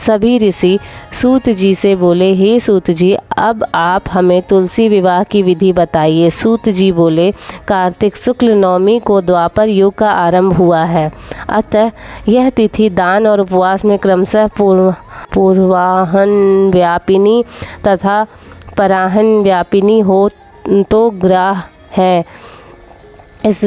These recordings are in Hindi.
सभी ऋषि सूत जी से बोले, हे सूत जी, अब आप हमें तुलसी विवाह की विधि बताइए। सूत जी बोले, कार्तिक शुक्ल नवमी को द्वापर युग का आरंभ हुआ है, अतः यह तिथि दान और उपवास में क्रमशः पूर्वाहन व्यापिनी तथा पराहन व्यापिनी हो तो ग्राह है। इस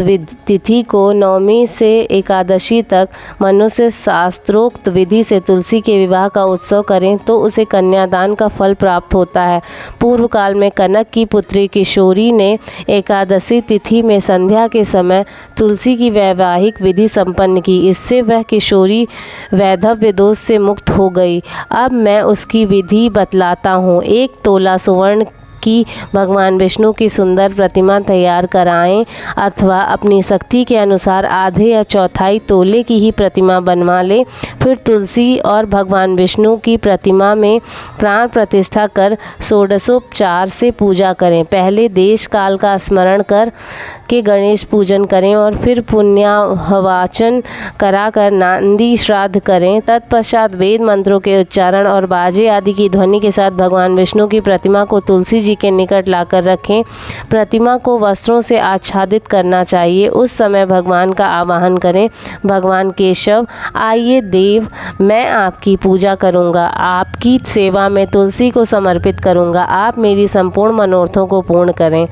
तिथि को नवमी से एकादशी तक मनुष्य शास्त्रोक्त विधि से तुलसी के विवाह का उत्सव करें तो उसे कन्यादान का फल प्राप्त होता है। पूर्व काल में कनक की पुत्री किशोरी ने एकादशी तिथि में संध्या के समय तुलसी की वैवाहिक विधि संपन्न की। इससे वह किशोरी वैधव्य दोष से मुक्त हो गई। अब मैं उसकी विधि बतलाता हूँ। 1 तोला सुवर्ण की भगवान विष्णु की सुंदर प्रतिमा तैयार कराएं अथवा अपनी शक्ति के अनुसार आधे या चौथाई तोले की ही प्रतिमा बनवा लें। फिर तुलसी और भगवान विष्णु की प्रतिमा में प्राण प्रतिष्ठा कर षोडशोपचार से पूजा करें। पहले देश काल का स्मरण कर के गणेश पूजन करें और फिर पुण्याहवाचन कराकर नांदी श्राद्ध करें। तत्पश्चात वेद मंत्रों के उच्चारण और बाजे आदि की ध्वनि के साथ भगवान विष्णु की प्रतिमा को तुलसी जी के निकट लाकर रखें। प्रतिमा को वस्त्रों से आच्छादित करना चाहिए। उस समय भगवान का आवाहन करें, भगवान केशव आइए देव, मैं आपकी पूजा करूंगा, आपकी सेवा में तुलसी को समर्पित करूंगा, आप मेरी संपूर्ण मनोरथों को पूर्ण करें।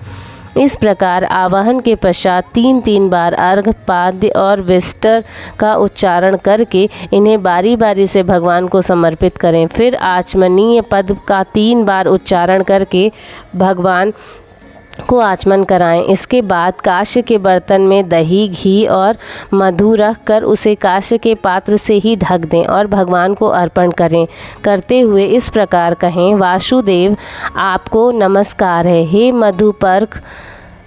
इस प्रकार आवाहन के पश्चात 3 बार अर्घ, पाद्य और विष्टर का उच्चारण करके इन्हें बारी बारी से भगवान को समर्पित करें। फिर आचमनीय पद का 3 बार उच्चारण करके भगवान को आचमन कराएं। इसके बाद कांस्य के बर्तन में दही, घी और मधु रख कर उसे कांस्य के पात्र से ही ढक दें और भगवान को अर्पण करें। करते हुए इस प्रकार कहें, वासुदेव आपको नमस्कार है। हे मधुपर्क,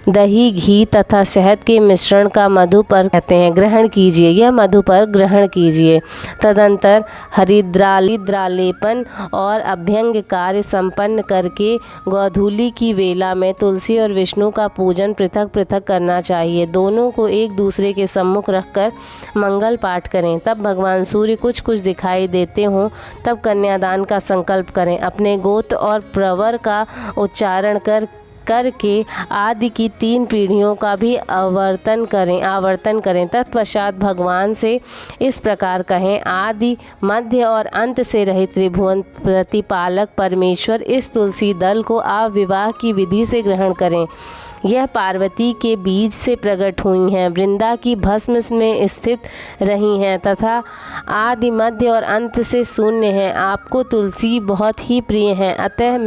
दही, घी तथा शहद के मिश्रण का मधुपर्क कहते हैं, ग्रहण कीजिए। यह मधुपर्क ग्रहण कीजिए। तदंतर हरिद्रालेपन और अभ्यंग कार्य संपन्न करके गोधूली की वेला में तुलसी और विष्णु का पूजन पृथक पृथक करना चाहिए। दोनों को एक दूसरे के सम्मुख रखकर मंगल पाठ करें। तब भगवान सूर्य कुछ कुछ दिखाई देते हों तब कन्यादान का संकल्प करें। अपने गोत्र और प्रवर का उच्चारण करके आदि की 3 पीढ़ियों का भी आवर्तन करें। तत्पश्चात भगवान से इस प्रकार कहें, आदि मध्य और अंत से रहित त्रिभुवन प्रतिपालक परमेश्वर, इस तुलसी दल को आप विवाह की विधि से ग्रहण करें। यह पार्वती के बीज से प्रकट हुई हैं, वृंदा की भस्म में स्थित रही हैं तथा आदि मध्य और अंत से शून्य हैं। आपको तुलसी बहुत ही प्रिय है, अतः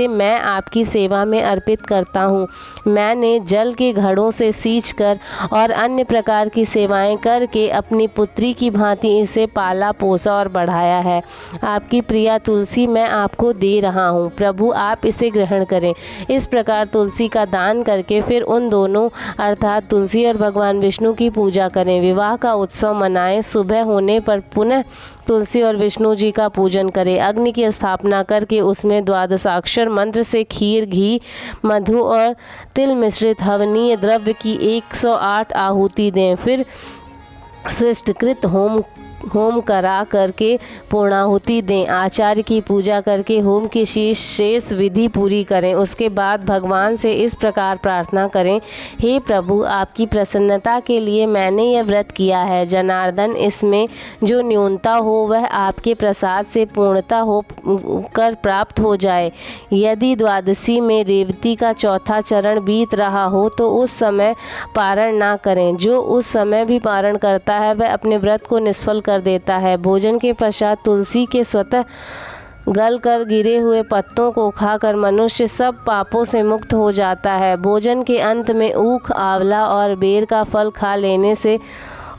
मैं आपकी सेवा में अर्पित करता हूँ। मैंने जल के घड़ों से सींचकर और अन्य प्रकार की सेवाएं करके अपनी पुत्री की भांति इसे पाला पोसा और बढ़ाया है। आपकी प्रिया तुलसी मैं आपको दे रहा हूँ, प्रभु आप इसे ग्रहण करें। इस प्रकार तुलसी का दान करके फिर उन दोनों अर्थात तुलसी और भगवान विष्णु की पूजा करें। विवाह का उत्सव मनाएं। सुबह होने पर पुनः तुलसी और विष्णु जी का पूजन करें। अग्नि की स्थापना करके उसमें 12 मंत्र से खीर, घी, मधु और तिल मिश्रित हवनीय द्रव्य की 108 आहुति दें। फिर स्विष्टकृत होम करा करके पूर्णाहुति दें। आचार्य की पूजा करके होम की शेष विधि पूरी करें। उसके बाद भगवान से इस प्रकार प्रार्थना करें, हे प्रभु आपकी प्रसन्नता के लिए मैंने यह व्रत किया है। जनार्दन, इसमें जो न्यूनता हो वह आपके प्रसाद से पूर्णता हो कर प्राप्त हो जाए। यदि द्वादशी में रेवती का चौथा चरण बीत रहा हो तो उस समय पारण ना करें। जो उस समय भी पारण करता है वह अपने व्रत को निष्फल कर देता है। भोजन के पश्चात तुलसी के स्वतः गल कर गिरे हुए पत्तों को खाकर मनुष्य सब पापों से मुक्त हो जाता है। भोजन के अंत में ऊख, आंवला और बेर का फल खा लेने से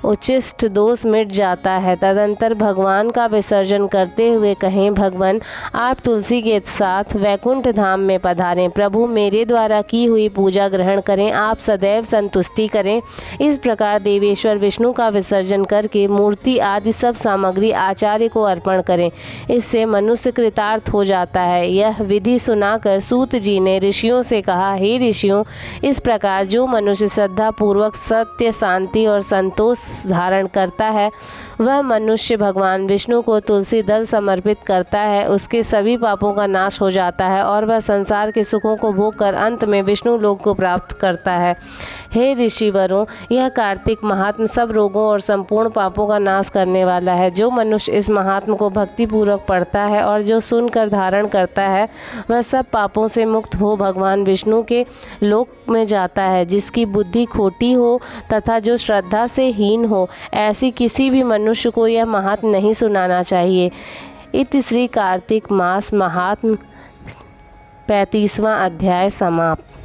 उच्छिष्ट दोष मिट जाता है। तदंतर भगवान का विसर्जन करते हुए कहें, भगवान आप तुलसी के साथ वैकुंठ धाम में पधारें। प्रभु मेरे द्वारा की हुई पूजा ग्रहण करें, आप सदैव संतुष्टि करें। इस प्रकार देवेश्वर विष्णु का विसर्जन करके मूर्ति आदि सब सामग्री आचार्य को अर्पण करें। इससे मनुष्य कृतार्थ हो जाता है। यह विधि सुनाकर सूत जी ने ऋषियों से कहा, हे ऋषियों, इस प्रकार जो मनुष्य श्रद्धा पूर्वक सत्य, शांति और संतोष धारण करता है वह मनुष्य भगवान विष्णु को तुलसी दल समर्पित करता है, उसके सभी पापों का नाश हो जाता है और वह संसार के सुखों को भोग कर अंत में विष्णु लोक को प्राप्त करता है। हे ऋषिवरों, यह कार्तिक महात्म सब रोगों और संपूर्ण पापों का नाश करने वाला है। जो मनुष्य इस महात्म को भक्तिपूर्वक पढ़ता है और जो सुनकर धारण करता है वह सब पापों से मुक्त हो भगवान विष्णु के लोक में जाता है। जिसकी बुद्धि खोटी हो तथा जो श्रद्धा से हीन हो, ऐसी किसी भी मनुष्य को यह महात्म नहीं सुनाना चाहिए। इति श्री कार्तिक मास महात्म 35वां अध्याय समाप्त।